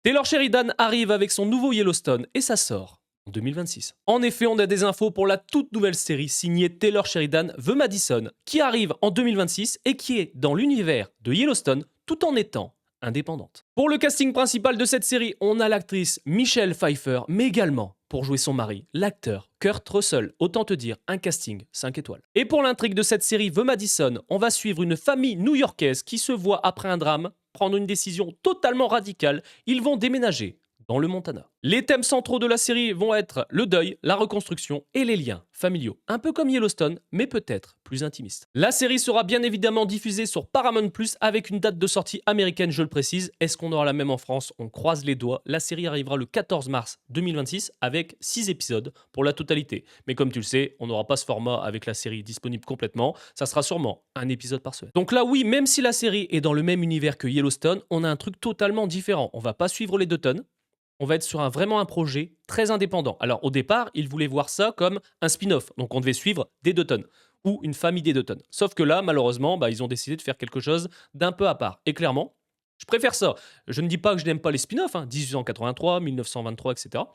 Taylor Sheridan arrive avec son nouveau Yellowstone et ça sort en 2026. En effet, on a des infos pour la toute nouvelle série signée Taylor Sheridan The Madison qui arrive en 2026 et qui est dans l'univers de Yellowstone tout en étant indépendante. Pour le casting principal de cette série, on a l'actrice Michelle Pfeiffer, mais également pour jouer son mari, l'acteur Kurt Russell. Autant te dire, un casting 5 étoiles. Et pour l'intrigue de cette série The Madison, on va suivre une famille new-yorkaise qui se voit après un drame prendre une décision totalement radicale. Ils vont déménager dans le Montana. Les thèmes centraux de la série vont être le deuil, la reconstruction et les liens familiaux. Un peu comme Yellowstone, mais peut-être plus intimiste. La série sera bien évidemment diffusée sur Paramount+, avec une date de sortie américaine, je le précise. Est-ce qu'on aura la même en France? On croise les doigts. La série arrivera le 14 mars 2026 avec 6 épisodes pour la totalité. Mais comme tu le sais, on n'aura pas ce format avec la série disponible complètement. Ça sera sûrement un épisode par semaine. Donc là, oui, même si la série est dans le même univers que Yellowstone, on a un truc totalement différent. On va pas suivre les Dutton. On va être sur vraiment un projet très indépendant. Alors au départ, ils voulaient voir ça comme un spin-off, donc on devait suivre des Dutton ou une famille des Dutton. Sauf que là, malheureusement, ils ont décidé de faire quelque chose d'un peu à part. Et clairement, je préfère ça. Je ne dis pas que je n'aime pas les spin-offs, 1883, 1923, etc.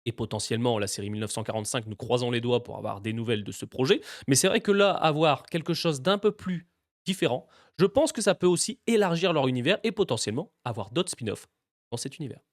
Et potentiellement la série 1945, nous croisons les doigts pour avoir des nouvelles de ce projet. Mais c'est vrai que là, avoir quelque chose d'un peu plus différent, je pense que ça peut aussi élargir leur univers et potentiellement avoir d'autres spin-offs dans cet univers.